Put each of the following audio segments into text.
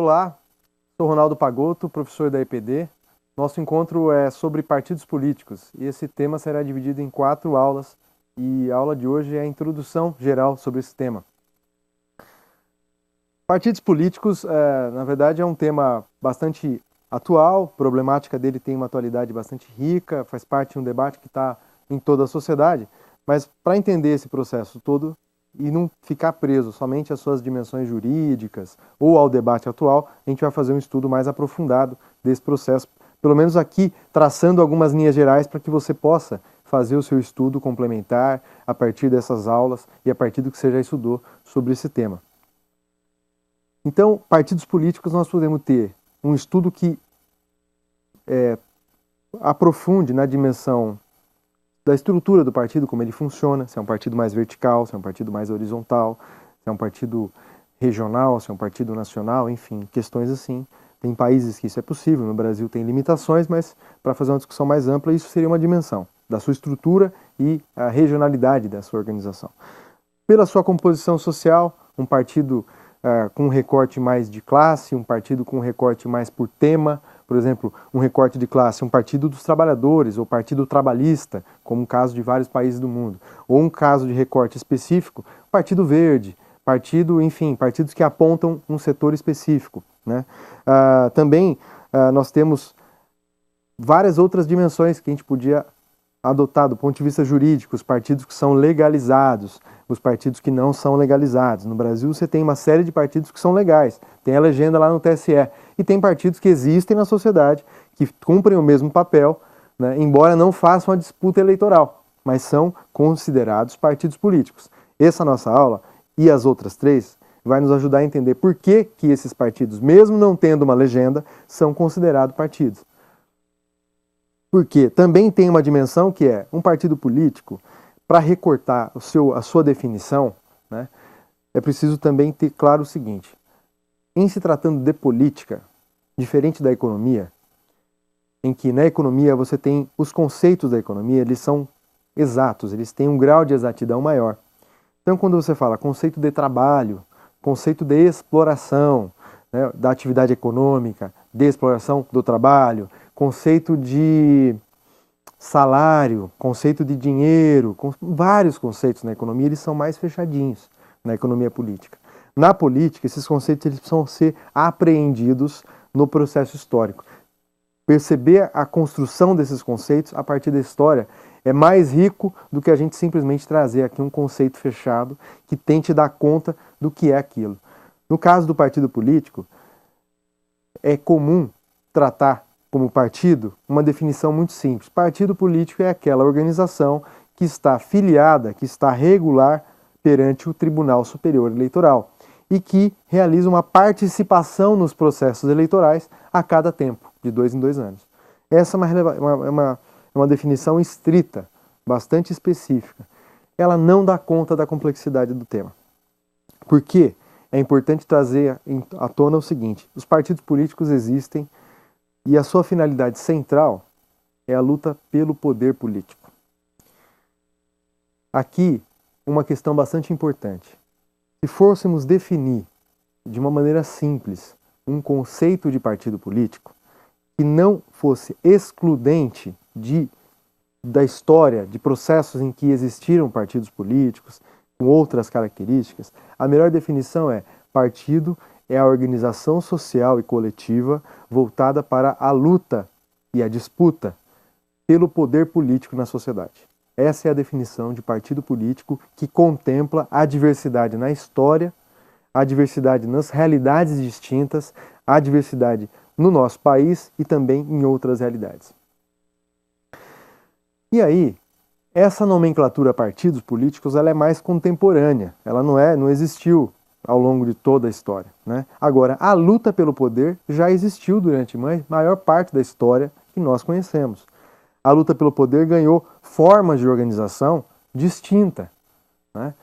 Olá, sou Ronaldo Pagotto, professor da EPD. Nosso encontro é sobre partidos políticos e esse tema será dividido em 4 aulas e a aula de hoje é a introdução geral sobre esse tema. Partidos políticos, na verdade, é um tema bastante atual, a problemática dele tem uma atualidade bastante rica, faz parte de um debate que está em toda a sociedade, mas para entender esse processo todo e não ficar preso somente às suas dimensões jurídicas ou ao debate atual, a gente vai fazer um estudo mais aprofundado desse processo, pelo menos aqui traçando algumas linhas gerais para que você possa fazer o seu estudo complementar a partir dessas aulas e a partir do que você já estudou sobre esse tema. Então, partidos políticos nós podemos ter um estudo que aprofunde na dimensão da estrutura do partido, como ele funciona, se é um partido mais vertical, se é um partido mais horizontal, se é um partido regional, se é um partido nacional, enfim, questões assim. Tem países que isso é possível, no Brasil tem limitações, mas para fazer uma discussão mais ampla, isso seria uma dimensão da sua estrutura e a regionalidade da sua organização. Pela sua composição social, um partido com um recorte mais de classe, um partido com um recorte mais por tema, por exemplo, um recorte de classe, um partido dos trabalhadores ou partido trabalhista, como um caso de vários países do mundo, ou um caso de recorte específico, partido verde, partido, enfim, partidos que apontam um setor específico, né? Também nós temos várias outras dimensões que a gente podia adotar do ponto de vista jurídico, os partidos que são legalizados, os partidos que não são legalizados. No Brasil você tem uma série de partidos que são legais, tem a legenda lá no TSE, e tem partidos que existem na sociedade, que cumprem o mesmo papel, né, embora não façam a disputa eleitoral, mas são considerados partidos políticos. Essa nossa aula e as outras 3 vai nos ajudar a entender por que esses partidos, mesmo não tendo uma legenda, são considerados partidos. Porque também tem uma dimensão que é um partido político, para recortar a sua definição, né, é preciso também ter claro o seguinte: em se tratando de política, diferente da economia, em que na economia você tem os conceitos da economia, eles são exatos, eles têm um grau de exatidão maior. Então quando você fala conceito de trabalho, conceito de exploração, né, da atividade econômica, de exploração do trabalho, conceito de salário, conceito de dinheiro, vários conceitos na economia, eles são mais fechadinhos na economia política. Na política, esses conceitos eles precisam ser apreendidos no processo histórico. Perceber a construção desses conceitos a partir da história é mais rico do que a gente simplesmente trazer aqui um conceito fechado que tente dar conta do que é aquilo. No caso do partido político, é comum tratar como partido uma definição muito simples. Partido político é aquela organização que está filiada, que está regular perante o Tribunal Superior Eleitoral e que realiza uma participação nos processos eleitorais a cada tempo, de 2 em 2 anos. Essa é uma definição estrita, bastante específica. Ela não dá conta da complexidade do tema. Por quê? É importante trazer à tona o seguinte: os partidos políticos existem e a sua finalidade central é a luta pelo poder político. Aqui, uma questão bastante importante. Se fôssemos definir de uma maneira simples um conceito de partido político que não fosse excludente da história, de processos em que existiram partidos políticos, com outras características, a melhor definição é: partido é a organização social e coletiva voltada para a luta e a disputa pelo poder político na sociedade. Essa é a definição de partido político, que contempla a diversidade na história, a diversidade nas realidades distintas, a diversidade no nosso país e também em outras realidades. E aí, essa nomenclatura partidos políticos ela é mais contemporânea, ela não existiu ao longo de toda a história, né? Agora, a luta pelo poder já existiu durante a maior parte da história que nós conhecemos. A luta pelo poder ganhou formas de organização distinta, né?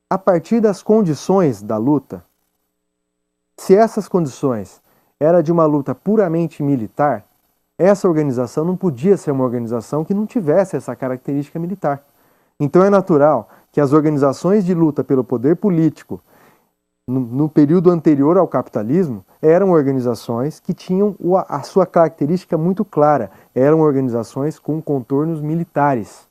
A partir das condições da luta, se essas condições eram de uma luta puramente militar, essa organização não podia ser uma organização que não tivesse essa característica militar. Então é natural que as organizações de luta pelo poder político no período anterior ao capitalismo, eram organizações que tinham a sua característica muito clara. Eram organizações com contornos militares.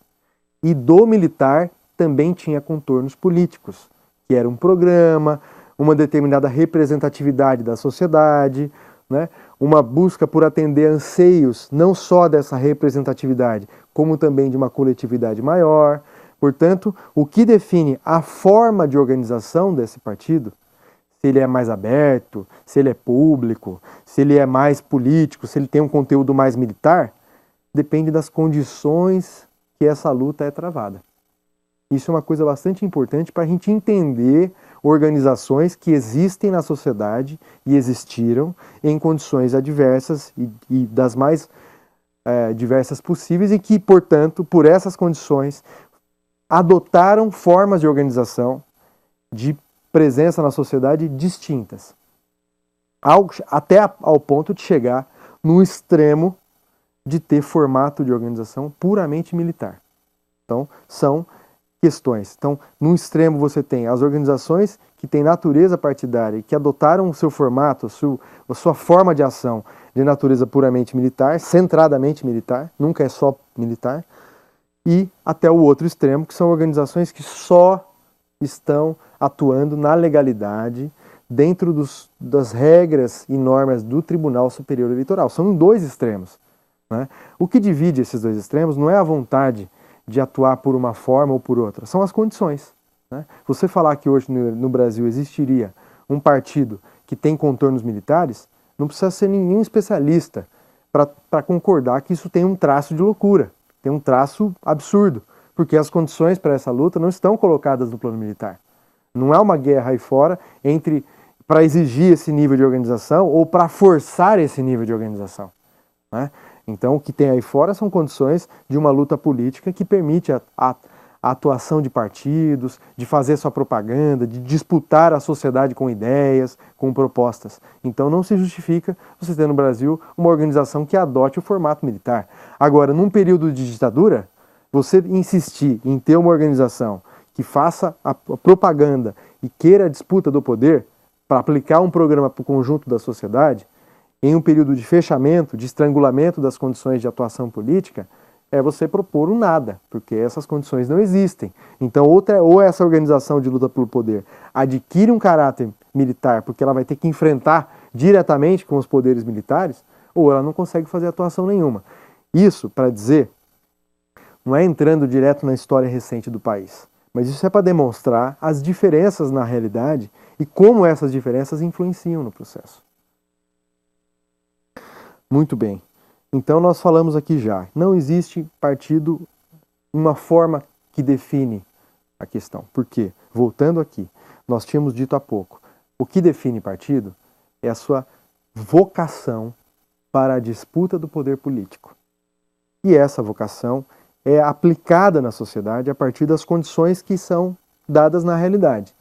E do militar também tinha contornos políticos, que era um programa, uma determinada representatividade da sociedade, né? Uma busca por atender anseios não só dessa representatividade, como também de uma coletividade maior. Portanto, o que define a forma de organização desse partido, se ele é mais aberto, se ele é público, se ele é mais político, se ele tem um conteúdo mais militar, depende das condições que essa luta é travada. Isso é uma coisa bastante importante para a gente entender organizações que existem na sociedade e existiram em condições adversas e das mais diversas possíveis e que, portanto, por essas condições, adotaram formas de organização de presença na sociedade distintas, até ao ponto de chegar no extremo de ter formato de organização puramente militar. Então, são questões. Então, no extremo você tem as organizações que têm natureza partidária e que adotaram o seu formato, a sua forma de ação de natureza puramente militar, centradamente militar, nunca é só militar, e até o outro extremo, que são organizações que só estão atuando na legalidade, dentro das regras e normas do Tribunal Superior Eleitoral. São dois extremos, né? O que divide esses dois extremos não é a vontade de atuar por uma forma ou por outra, são as condições, né? Você falar que hoje no Brasil existiria um partido que tem contornos militares, não precisa ser nenhum especialista para concordar que isso tem um traço de loucura, tem um traço absurdo, porque as condições para essa luta não estão colocadas no plano militar. Não é uma guerra aí fora para exigir esse nível de organização ou para forçar esse nível de organização, né? Então, o que tem aí fora são condições de uma luta política que permite a atuação de partidos, de fazer sua propaganda, de disputar a sociedade com ideias, com propostas. Então, não se justifica você ter no Brasil uma organização que adote o formato militar. Agora, num período de ditadura, você insistir em ter uma organização que faça a propaganda e queira a disputa do poder para aplicar um programa para o conjunto da sociedade, em um período de fechamento, de estrangulamento das condições de atuação política, é você propor um nada, porque essas condições não existem. Então, ou essa organização de luta pelo poder adquire um caráter militar, porque ela vai ter que enfrentar diretamente com os poderes militares, ou ela não consegue fazer atuação nenhuma. Isso, para dizer, não é entrando direto na história recente do país, mas isso é para demonstrar as diferenças na realidade e como essas diferenças influenciam no processo. Muito bem. Então nós falamos aqui já, não existe partido, uma forma que define a questão. Por quê? Voltando aqui, nós tínhamos dito há pouco, o que define partido é a sua vocação para a disputa do poder político. E essa vocação é aplicada na sociedade a partir das condições que são dadas na realidade.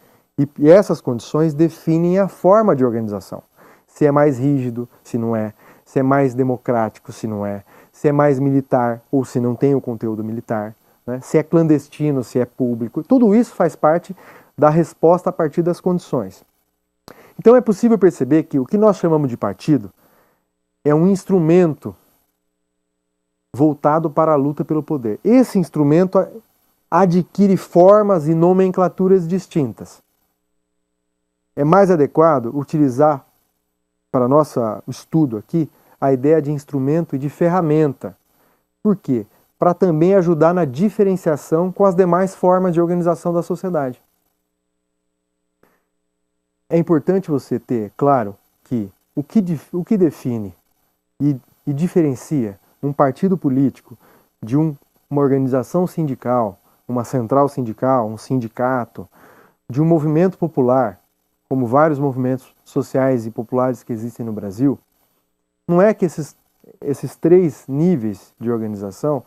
E essas condições definem a forma de organização. Se é mais rígido, se não é, se é mais democrático, se não é, se é mais militar ou se não tem o conteúdo militar, né? Se é clandestino, se é público. Tudo isso faz parte da resposta a partir das condições. Então é possível perceber que o que nós chamamos de partido é um instrumento voltado para a luta pelo poder. Esse instrumento adquire formas e nomenclaturas distintas. É mais adequado utilizar, para nosso estudo aqui, a ideia de instrumento e de ferramenta. Por quê? Para também ajudar na diferenciação com as demais formas de organização da sociedade. É importante você ter claro que o que define e diferencia um partido político de uma organização sindical, uma central sindical, um sindicato, de um movimento popular, como vários movimentos sociais e populares que existem no Brasil, não é que esses três níveis de organização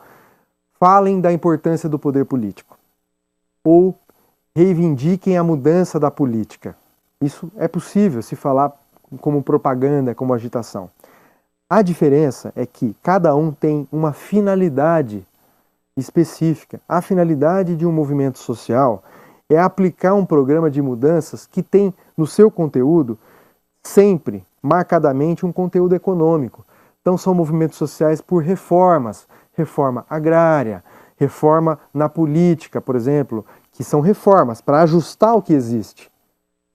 falem da importância do poder político ou reivindiquem a mudança da política. Isso é possível se falar como propaganda, como agitação. A diferença é que cada um tem uma finalidade específica. A finalidade de um movimento social é aplicar um programa de mudanças que tem no seu conteúdo sempre, marcadamente, um conteúdo econômico. Então são movimentos sociais por reformas, reforma agrária, reforma na política, por exemplo, que são reformas para ajustar o que existe.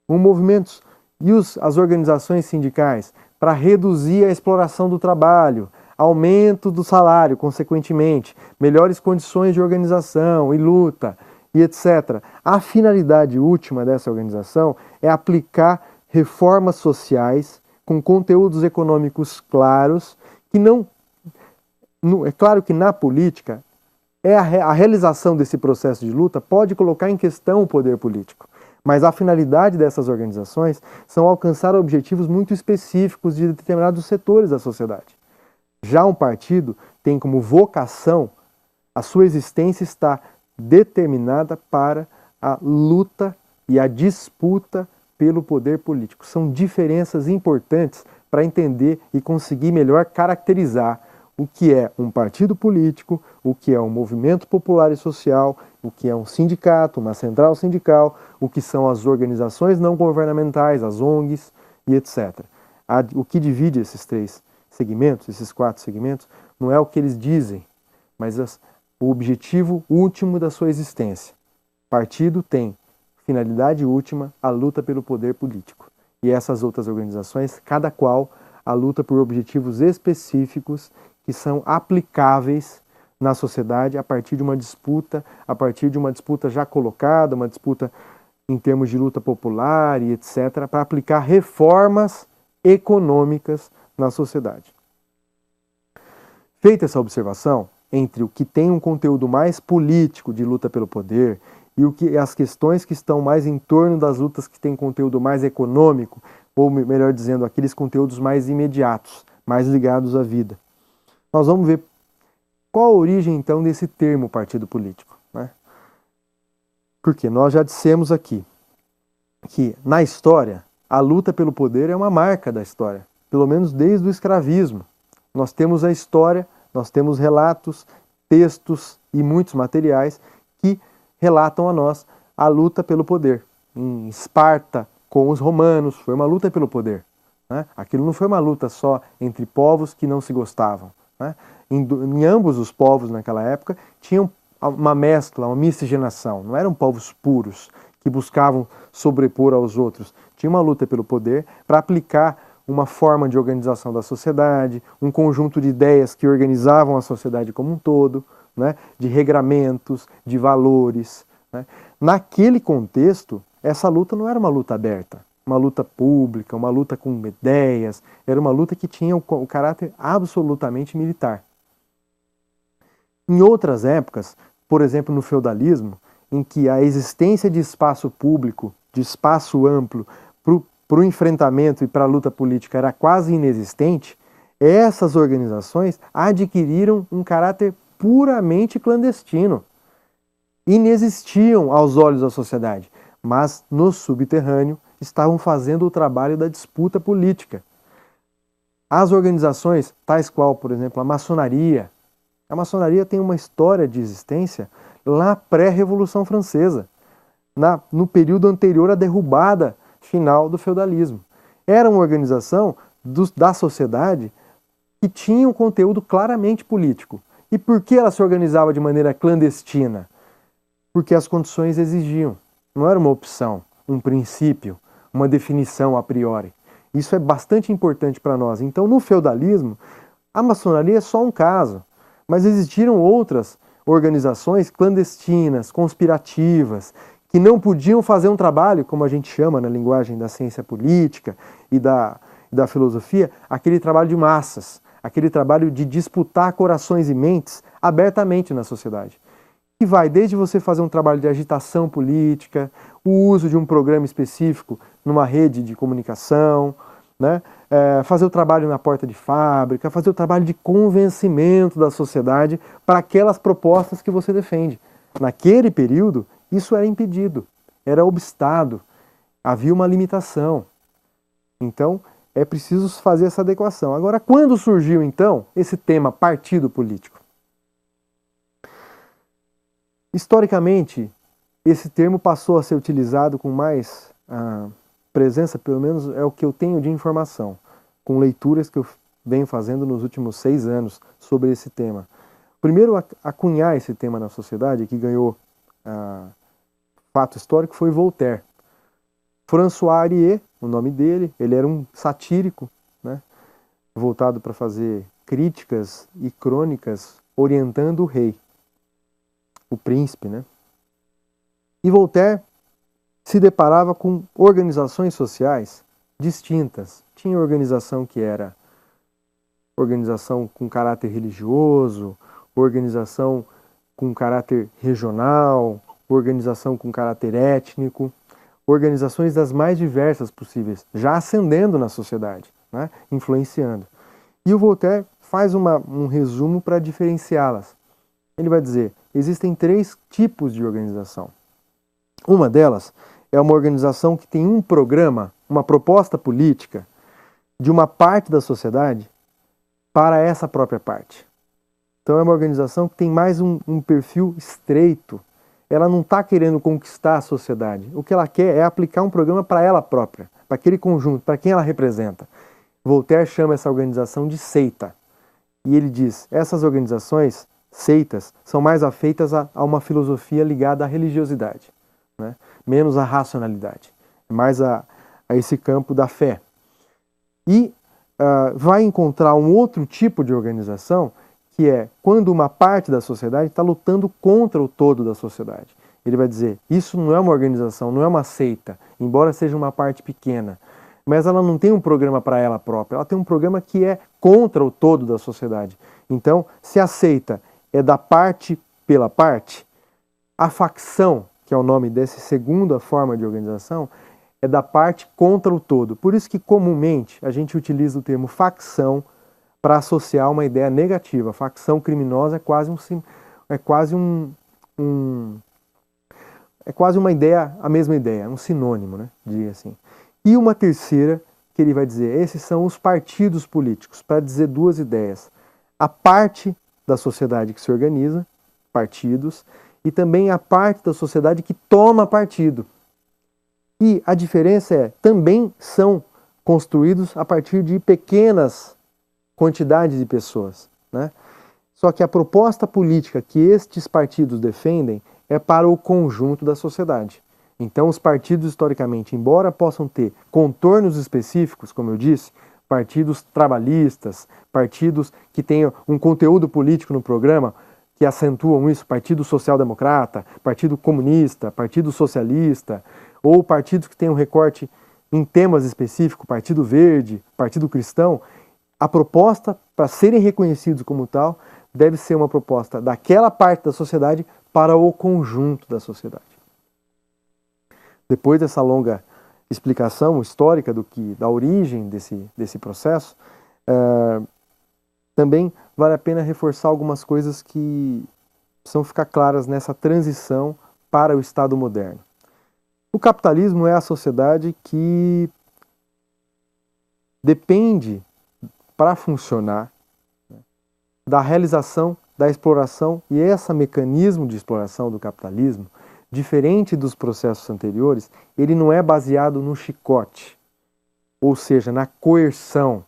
Movimentos e as organizações sindicais para reduzir a exploração do trabalho, aumento do salário, consequentemente, melhores condições de organização e luta, e etc. A finalidade última dessa organização é aplicar reformas sociais com conteúdos econômicos claros, que não... É claro que na política, a realização desse processo de luta pode colocar em questão o poder político. Mas a finalidade dessas organizações são alcançar objetivos muito específicos de determinados setores da sociedade. Já um partido tem como vocação, a sua existência está determinada para a luta e a disputa pelo poder político. São diferenças importantes para entender e conseguir melhor caracterizar o que é um partido político, o que é um movimento popular e social, o que é um sindicato, uma central sindical, o que são as organizações não governamentais, as ONGs e etc. O que divide esses três segmentos, esses 4 segmentos, não é o que eles dizem, mas o objetivo último da sua existência. Partido tem finalidade última a luta pelo poder político. E essas outras organizações, cada qual a luta por objetivos específicos que são aplicáveis na sociedade a partir de uma disputa já colocada, uma disputa em termos de luta popular e etc., para aplicar reformas econômicas na sociedade. Feita essa observação entre o que tem um conteúdo mais político de luta pelo poder e as questões que estão mais em torno das lutas que têm conteúdo mais econômico, ou melhor dizendo, aqueles conteúdos mais imediatos, mais ligados à vida. Nós vamos ver qual a origem, então, desse termo partido político, né? Porque nós já dissemos aqui que, na história, a luta pelo poder é uma marca da história, pelo menos desde o escravismo. Nós temos a história, nós temos relatos, textos e muitos materiais que relatam a nós a luta pelo poder. Em Esparta, com os romanos, foi uma luta pelo poder, né? Aquilo não foi uma luta só entre povos que não se gostavam, né? Em ambos os povos naquela época tinham uma mescla, uma miscigenação. Não eram povos puros que buscavam sobrepor aos outros. Tinha uma luta pelo poder para aplicar uma forma de organização da sociedade, um conjunto de ideias que organizavam a sociedade como um todo, né? De regramentos, de valores, né? Naquele contexto, essa luta não era uma luta aberta, uma luta pública, uma luta com ideias, era uma luta que tinha o caráter absolutamente militar. Em outras épocas, por exemplo no feudalismo, em que a existência de espaço público, de espaço amplo para o enfrentamento e para a luta política era quase inexistente, essas organizações adquiriram um caráter puramente clandestino. Inexistiam aos olhos da sociedade, mas no subterrâneo estavam fazendo o trabalho da disputa política. As organizações, tais qual, por exemplo, a maçonaria tem uma história de existência lá pré-Revolução Francesa, no período anterior à derrubada final do feudalismo. Era uma organização da sociedade que tinha um conteúdo claramente político. E por que ela se organizava de maneira clandestina? Porque as condições exigiam. Não era uma opção, um princípio, uma definição a priori. Isso é bastante importante para nós. Então, no feudalismo, a maçonaria é só um caso, mas existiram outras organizações clandestinas, conspirativas, que não podiam fazer um trabalho, como a gente chama na linguagem da ciência política e da filosofia, aquele trabalho de massas, aquele trabalho de disputar corações e mentes abertamente na sociedade. Que vai desde você fazer um trabalho de agitação política, o uso de um programa específico numa rede de comunicação, né? Fazer o trabalho na porta de fábrica, fazer o trabalho de convencimento da sociedade para aquelas propostas que você defende. Naquele período, isso era impedido, era obstado, havia uma limitação. Então, é preciso fazer essa adequação. Agora, quando surgiu, então, esse tema partido político? Historicamente, esse termo passou a ser utilizado com mais presença, pelo menos é o que eu tenho de informação, com leituras que eu venho fazendo nos últimos 6 anos sobre esse tema. Primeiro a cunhar esse tema na sociedade, que ganhou fato histórico, foi Voltaire. François Harrier, o nome dele, ele era um satírico, né, voltado para fazer críticas e crônicas orientando o rei, o príncipe, né? E Voltaire se deparava com organizações sociais distintas. Tinha organização que era organização com caráter religioso, organização com caráter regional, organização com caráter étnico, organizações das mais diversas possíveis, já ascendendo na sociedade, né, influenciando. E o Voltaire faz um resumo para diferenciá-las. Ele vai dizer, existem 3 tipos de organização. Uma delas é uma organização que tem um programa, uma proposta política de uma parte da sociedade para essa própria parte. Então é uma organização que tem mais um perfil estreito. Ela não está querendo conquistar a sociedade. O que ela quer é aplicar um programa para ela própria, para aquele conjunto, para quem ela representa. Voltaire chama essa organização de seita. E ele diz, essas organizações, seitas, são mais afeitas a uma filosofia ligada à religiosidade, né? Menos à racionalidade, mais a esse campo da fé. E vai encontrar um outro tipo de organização, que é quando uma parte da sociedade está lutando contra o todo da sociedade. Ele vai dizer, isso não é uma organização, não é uma seita, embora seja uma parte pequena, mas ela não tem um programa para ela própria, ela tem um programa que é contra o todo da sociedade. Então, se a seita é da parte pela parte, a facção, que é o nome dessa segunda forma de organização, é da parte contra o todo. Por isso que comumente a gente utiliza o termo facção para associar uma ideia negativa. Facção criminosa é quase uma ideia, a mesma ideia, um sinônimo, né? Diria assim. E uma terceira que ele vai dizer, esses são os partidos políticos, para dizer 2 ideias. A parte da sociedade que se organiza, partidos, e também a parte da sociedade que toma partido. E a diferença é, também são construídos a partir de pequenas quantidades de pessoas, né? Só que a proposta política que estes partidos defendem é para o conjunto da sociedade. Então os partidos, historicamente, embora possam ter contornos específicos, como eu disse, partidos trabalhistas, partidos que tenham um conteúdo político no programa, que acentuam isso, Partido Social Democrata, Partido Comunista, Partido Socialista, ou partidos que tenham um recorte em temas específicos, Partido Verde, Partido Cristão, a proposta, para serem reconhecidos como tal, deve ser uma proposta daquela parte da sociedade para o conjunto da sociedade. Depois dessa longa explicação histórica da origem desse processo, também vale a pena reforçar algumas coisas que precisam ficar claras nessa transição para o Estado moderno. O capitalismo é a sociedade que depende, para funcionar, da realização da exploração, e esse mecanismo de exploração do capitalismo, diferente dos processos anteriores, ele não é baseado no chicote, ou seja, na coerção.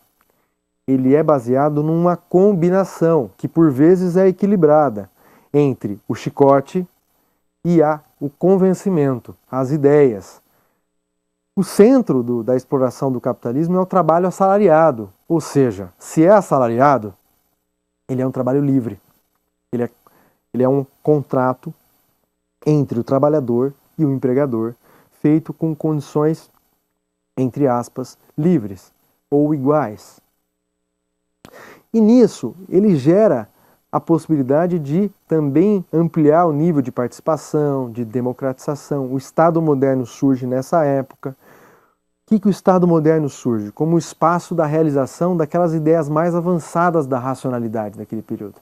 Ele é baseado numa combinação, que por vezes é equilibrada, entre o chicote e o convencimento, as ideias. O centro da exploração do capitalismo é o trabalho assalariado, ou seja, se é assalariado, ele é um trabalho livre. Ele é um contrato entre o trabalhador e o empregador, feito com condições, entre aspas, livres ou iguais. E nisso, ele gera a possibilidade de também ampliar o nível de participação, de democratização. O Estado moderno surge nessa época. O que o Estado moderno surge? Como o espaço da realização daquelas ideias mais avançadas da racionalidade daquele período.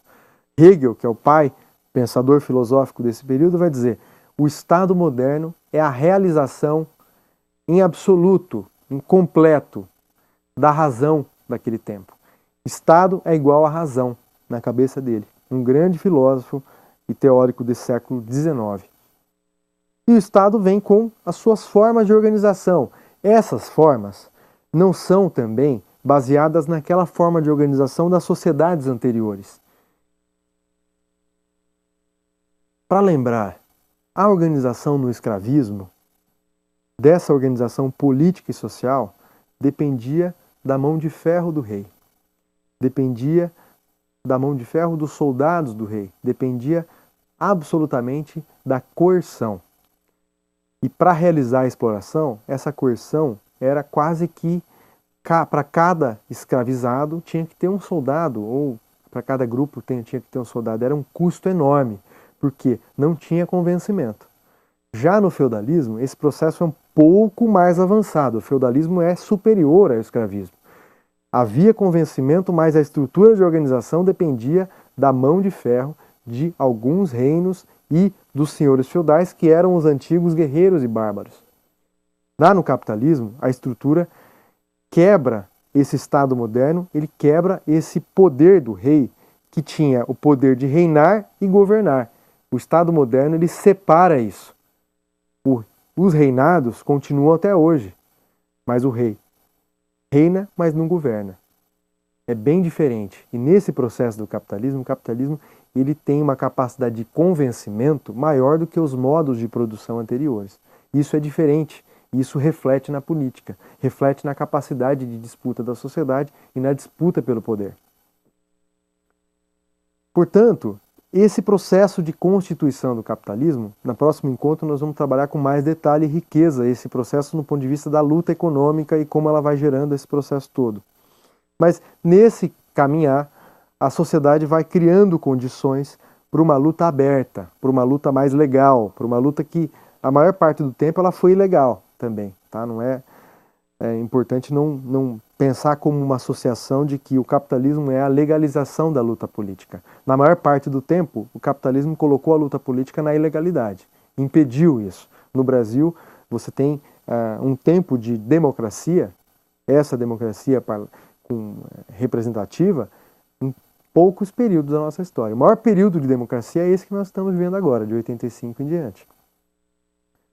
Hegel, que é o pai, pensador filosófico desse período, vai dizer: o Estado moderno é a realização em absoluto, em completo, da razão daquele tempo. Estado é igual à razão, na cabeça dele. Um grande filósofo e teórico desse século XIX. E o Estado vem com as suas formas de organização. Essas formas não são também baseadas naquela forma de organização das sociedades anteriores. Para lembrar, a organização no escravismo, dessa organização política e social, dependia da mão de ferro do rei. Dependia da mão de ferro dos soldados do rei. Dependia absolutamente da coerção. E para realizar a exploração, essa coerção era quase que para cada escravizado tinha que ter um soldado, ou para cada grupo tinha que ter um soldado. Era um custo enorme, porque não tinha convencimento. Já no feudalismo, esse processo é um pouco mais avançado. O feudalismo é superior ao escravismo. Havia convencimento, mas a estrutura de organização dependia da mão de ferro de alguns reinos e dos senhores feudais, que eram os antigos guerreiros e bárbaros. Lá no capitalismo, a estrutura quebra esse Estado moderno, ele quebra esse poder do rei, que tinha o poder de reinar e governar. O Estado moderno, ele separa isso. Os reinados continuam até hoje, mas o rei reina, mas não governa. É bem diferente. E nesse processo do capitalismo, o capitalismo ele tem uma capacidade de convencimento maior do que os modos de produção anteriores. Isso é diferente. Isso reflete na política, reflete na capacidade de disputa da sociedade e na disputa pelo poder. Portanto, esse processo de constituição do capitalismo, no próximo encontro nós vamos trabalhar com mais detalhe e riqueza esse processo no ponto de vista da luta econômica e como ela vai gerando esse processo todo. Mas nesse caminhar, a sociedade vai criando condições para uma luta aberta, para uma luta mais legal, para uma luta que a maior parte do tempo ela foi ilegal também. Tá? Não é importante não pensar como uma associação de que o capitalismo é a legalização da luta política. Na maior parte do tempo, o capitalismo colocou a luta política na ilegalidade, impediu isso. No Brasil, você tem um tempo de democracia, essa democracia representativa, em poucos períodos da nossa história. O maior período de democracia é esse que nós estamos vivendo agora, de 85 em diante.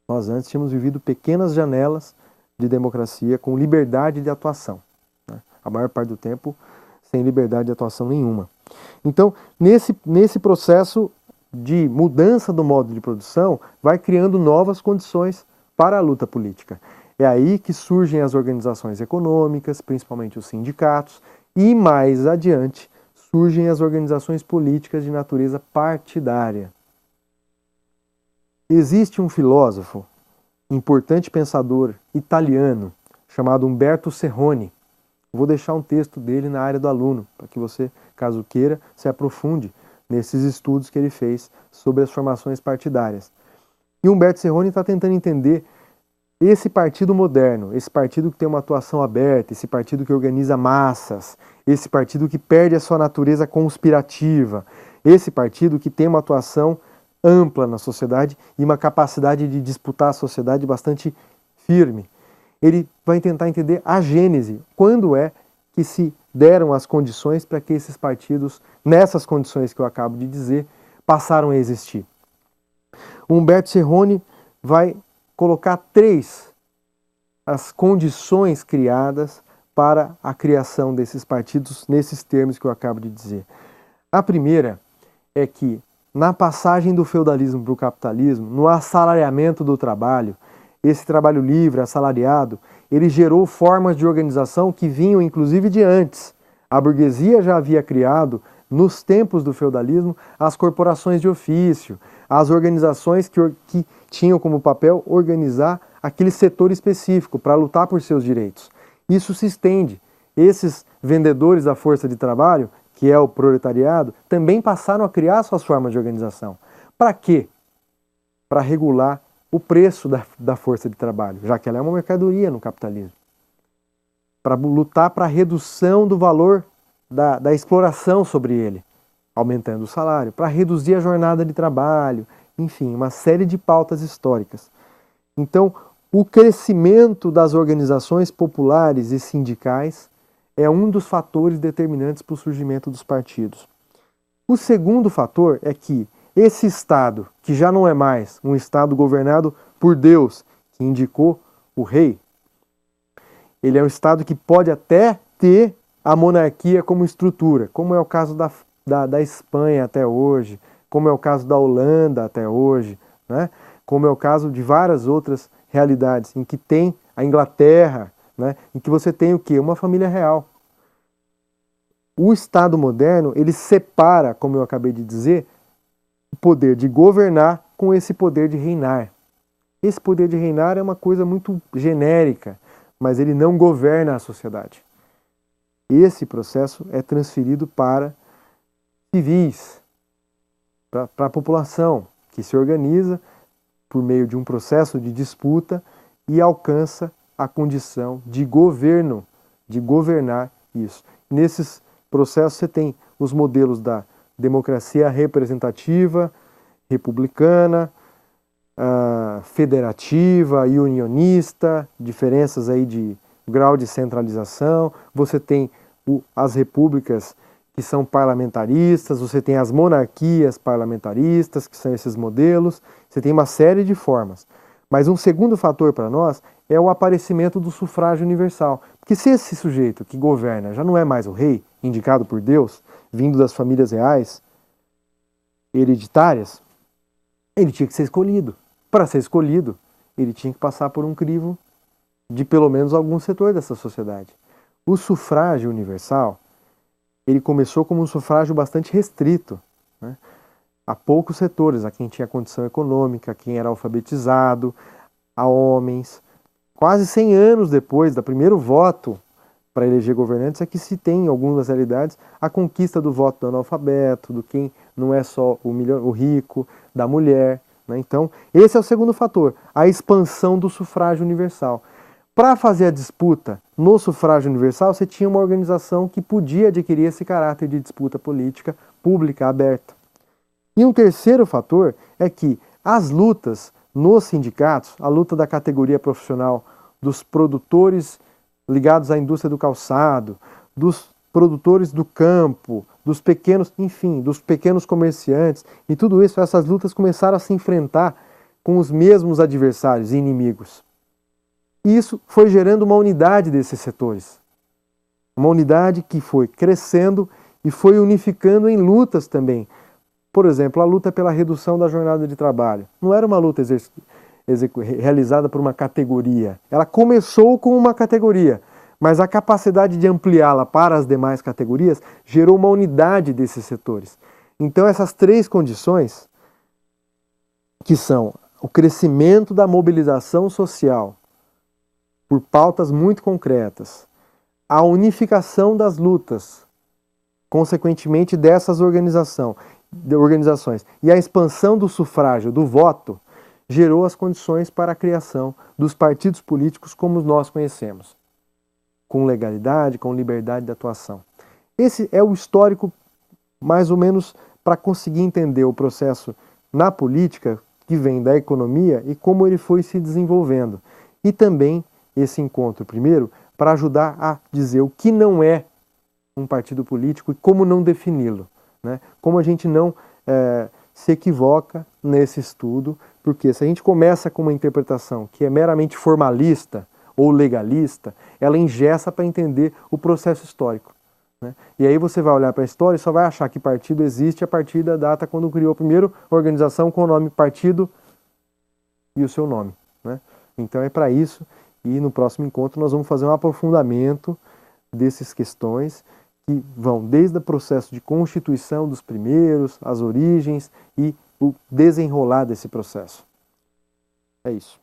Nós antes tínhamos vivido pequenas janelas de democracia com liberdade de atuação. Né? A maior parte do tempo sem liberdade de atuação nenhuma. Então, nesse processo de mudança do modo de produção, vai criando novas condições para a luta política. É aí que surgem as organizações econômicas, principalmente os sindicatos, e mais adiante surgem as organizações políticas de natureza partidária. Existe um filósofo, importante pensador italiano, chamado Umberto Serrone. Vou deixar um texto dele na área do aluno, para que você, caso queira, se aprofunde nesses estudos que ele fez sobre as formações partidárias. E Umberto Serrone está tentando entender esse partido moderno, esse partido que tem uma atuação aberta, esse partido que organiza massas, esse partido que perde a sua natureza conspirativa, esse partido que tem uma atuação ampla na sociedade e uma capacidade de disputar a sociedade bastante firme. Ele vai tentar entender a gênese, quando é que se deram as condições para que esses partidos, nessas condições que eu acabo de dizer, passaram a existir. Umberto Serrone vai colocar as condições criadas para a criação desses partidos nesses termos que eu acabo de dizer. A primeira é que na passagem do feudalismo para o capitalismo, no assalariamento do trabalho, esse trabalho livre, assalariado, ele gerou formas de organização que vinham inclusive de antes. A burguesia já havia criado, nos tempos do feudalismo, as corporações de ofício, as organizações que tinham como papel organizar aquele setor específico para lutar por seus direitos. Isso se estende. Esses vendedores da força de trabalho, que é o proletariado, também passaram a criar suas formas de organização. Para quê? Para regular o preço da força de trabalho, já que ela é uma mercadoria no capitalismo. Para lutar para a redução do valor da exploração sobre ele, aumentando o salário, para reduzir a jornada de trabalho, enfim, uma série de pautas históricas. Então, o crescimento das organizações populares e sindicais é um dos fatores determinantes para o surgimento dos partidos. O segundo fator é que esse Estado, que já não é mais um Estado governado por Deus, que indicou o rei, ele é um Estado que pode até ter a monarquia como estrutura, como é o caso da Espanha até hoje, como é o caso da Holanda até hoje, né? Como é o caso de várias outras realidades, em que tem a Inglaterra, né? Em que você tem o quê? Uma família real. O Estado moderno, ele separa, como eu acabei de dizer, o poder de governar com esse poder de reinar. Esse poder de reinar é uma coisa muito genérica, mas ele não governa a sociedade. Esse processo é transferido para civis, para a população, que se organiza por meio de um processo de disputa e alcança a condição de governo, de governar isso. Nesses processos você tem os modelos da democracia representativa, republicana, federativa e unionista, diferenças aí de grau de centralização. Você tem as repúblicas que são parlamentaristas, você tem as monarquias parlamentaristas, que são esses modelos, você tem uma série de formas. Mas um segundo fator para nós é o aparecimento do sufrágio universal. Porque se esse sujeito que governa já não é mais o rei, indicado por Deus, vindo das famílias reais, hereditárias, ele tinha que ser escolhido. Para ser escolhido, ele tinha que passar por um crivo de pelo menos algum setor dessa sociedade. O sufrágio universal, ele começou como um sufrágio bastante restrito, né? A poucos setores, a quem tinha condição econômica, a quem era alfabetizado, a homens. Quase 100 anos depois do primeiro voto para eleger governantes é que se tem, em algumas realidades, a conquista do voto do analfabeto, do quem não é só o rico, da mulher, né? Então, esse é o segundo fator, a expansão do sufrágio universal. Para fazer a disputa no sufrágio universal, você tinha uma organização que podia adquirir esse caráter de disputa política pública, aberta. E um terceiro fator é que as lutas nos sindicatos, a luta da categoria profissional, dos produtores ligados à indústria do calçado, dos produtores do campo, dos pequenos, enfim, dos pequenos comerciantes, e tudo isso, essas lutas começaram a se enfrentar com os mesmos adversários e inimigos. E isso foi gerando uma unidade desses setores. Uma unidade que foi crescendo e foi unificando em lutas também. Por exemplo, a luta pela redução da jornada de trabalho. Não era uma luta realizada por uma categoria. Ela começou com uma categoria, mas a capacidade de ampliá-la para as demais categorias gerou uma unidade desses setores. Então essas três condições, que são o crescimento da mobilização social por pautas muito concretas, a unificação das lutas, consequentemente dessas organizações, e a expansão do sufrágio, do voto, gerou as condições para a criação dos partidos políticos como nós conhecemos, com legalidade, com liberdade de atuação. Esse é o histórico, mais ou menos, para conseguir entender o processo na política, que vem da economia, e como ele foi se desenvolvendo. E também esse encontro, primeiro, para ajudar a dizer o que não é um partido político e como não defini-lo, né? Como a gente não se equivoca nesse estudo, porque se a gente começa com uma interpretação que é meramente formalista ou legalista, ela engessa para entender o processo histórico, né? E aí você vai olhar para a história e só vai achar que partido existe a partir da data quando criou a primeira organização com o nome partido e o seu nome, né? Então é para isso. E no próximo encontro nós vamos fazer um aprofundamento dessas questões que vão desde o processo de constituição dos primeiros, as origens e o desenrolar desse processo. É isso.